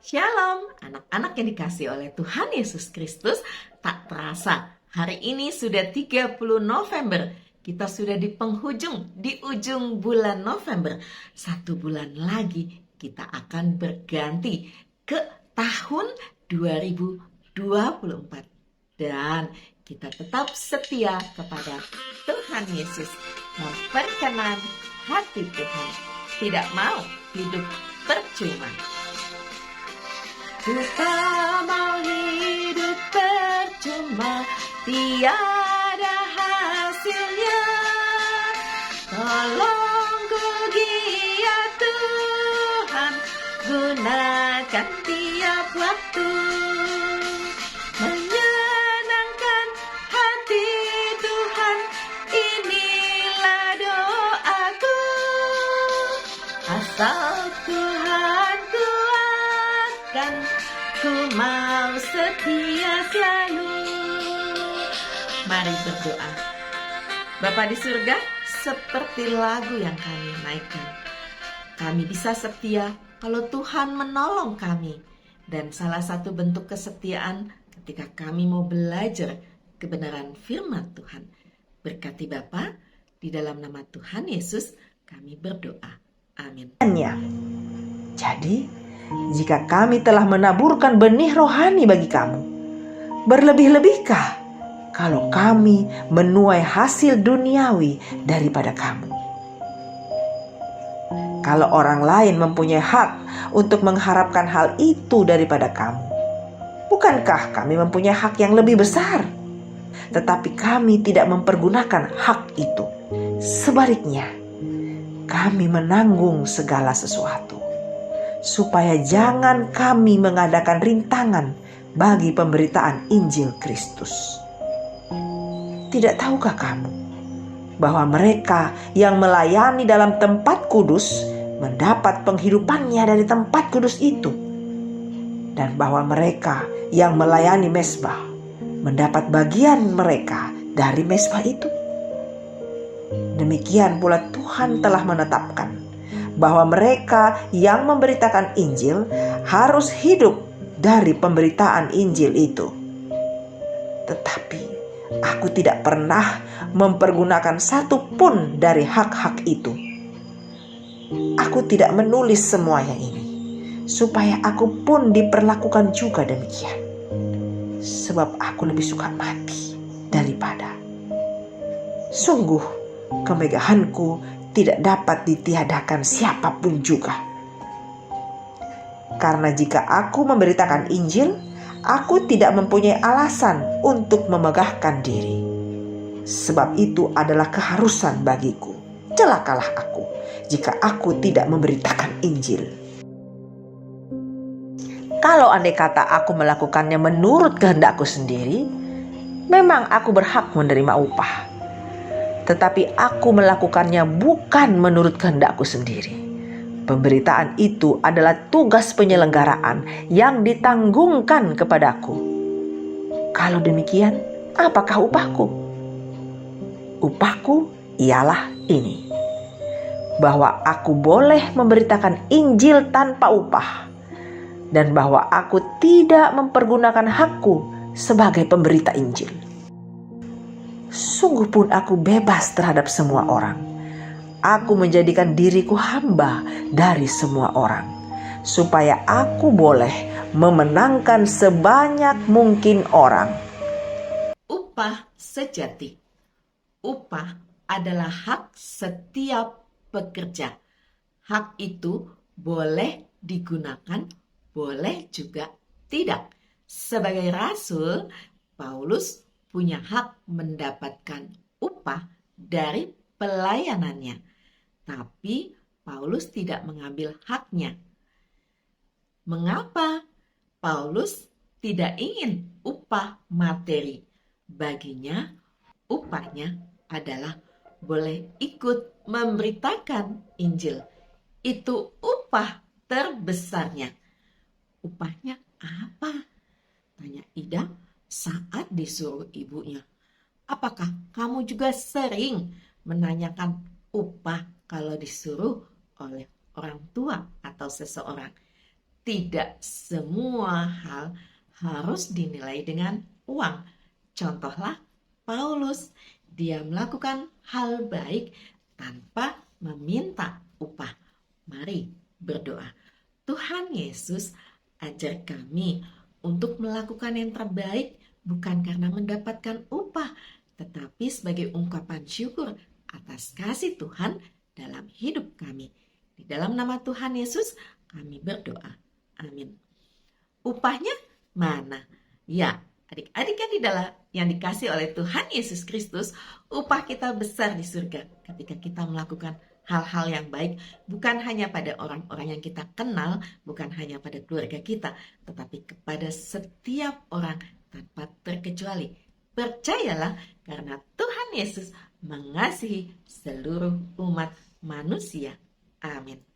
Shalom, anak-anak yang dikasih oleh Tuhan Yesus Kristus. Tak terasa, hari ini sudah 30 November. Kita sudah di penghujung, di ujung bulan November. 1 bulan lagi kita akan berganti ke tahun 2024. Dan kita tetap setia kepada Tuhan Yesus. Memperkenan hati Tuhan. Tidak mau hidup percuma. Ku tak mau hidup percuma, tiada hasilnya. Tolongku giat Tuhan, gunakan tiap waktu. Menyenangkan hati Tuhan, inilah doaku. Asal Tuhan kuatkan, ku mau setia selalu. Mari berdoa. Bapa di surga, seperti lagu yang kami naikkan, kami bisa setia kalau Tuhan menolong kami. Dan salah satu bentuk kesetiaan ketika kami mau belajar kebenaran firman Tuhan. Berkati Bapa, di dalam nama Tuhan Yesus kami berdoa. Amin. Jadi, jika kami telah menaburkan benih rohani bagi kamu, berlebih-lebihkah kalau kami menuai hasil duniawi daripada kamu? Kalau orang lain mempunyai hak untuk mengharapkan hal itu daripada kamu, bukankah kami mempunyai hak yang lebih besar? Tetapi kami tidak mempergunakan hak itu. Sebaliknya, kami menanggung segala sesuatu, supaya jangan kami mengadakan rintangan bagi pemberitaan Injil Kristus. Tidak tahukah kamu bahwa mereka yang melayani dalam tempat kudus mendapat penghidupannya dari tempat kudus itu, dan bahwa mereka yang melayani mezbah mendapat bagian mereka dari mezbah itu? Demikian pula Tuhan telah menetapkan bahwa mereka yang memberitakan Injil harus hidup dari pemberitaan Injil itu. Tetapi aku tidak pernah mempergunakan satu pun dari hak-hak itu. Aku tidak menulis semuanya ini supaya aku pun diperlakukan juga demikian. Sebab aku lebih suka mati daripada. Sungguh, kemegahanku tidak dapat ditiadakan siapapun juga. Karena jika aku memberitakan Injil, aku tidak mempunyai alasan untuk memegahkan diri. Sebab itu adalah keharusan bagiku. Celakalah aku jika aku tidak memberitakan Injil. Kalau andai kata aku melakukannya menurut kehendakku sendiri, memang aku berhak menerima upah. Tetapi aku melakukannya bukan menurut kehendakku sendiri. Pemberitaan itu adalah tugas penyelenggaraan yang ditanggungkan kepadaku. Kalau demikian, apakah upahku? Upahku ialah ini, bahwa aku boleh memberitakan Injil tanpa upah, dan bahwa aku tidak mempergunakan hakku sebagai pemberita Injil. Sungguh pun aku bebas terhadap semua orang. Aku menjadikan diriku hamba dari semua orang, supaya aku boleh memenangkan sebanyak mungkin orang. Upah sejati. Upah adalah hak setiap pekerja. Hak itu boleh digunakan, boleh juga tidak. Sebagai rasul, Paulus punya hak mendapatkan upah dari pelayanannya. Tapi Paulus tidak mengambil haknya. Mengapa? Paulus tidak ingin upah materi. Baginya, upahnya adalah boleh ikut memberitakan Injil. Itu upah terbesarnya. Upahnya apa? Tanya Ida saat disuruh ibunya. Apakah kamu juga sering menanyakan upah kalau disuruh oleh orang tua atau seseorang? tidak semua hal harus dinilai dengan uang. Contohlah Paulus, dia melakukan hal baik tanpa meminta upah. Mari berdoa. Tuhan Yesus, ajar kami untuk melakukan yang terbaik bukan karena mendapatkan upah, tetapi sebagai ungkapan syukur atas kasih Tuhan dalam hidup kami. Di dalam nama Tuhan Yesus kami berdoa. Amin. Upahnya mana? Ya, adik-adik yang dikasih oleh Tuhan Yesus Kristus, upah kita besar di surga ketika kita melakukan hal-hal yang baik, bukan hanya pada orang-orang yang kita kenal, bukan hanya pada keluarga kita, tetapi kepada setiap orang tanpa terkecuali. Percayalah, karena Tuhan Yesus mengasihi seluruh umat manusia. Amin.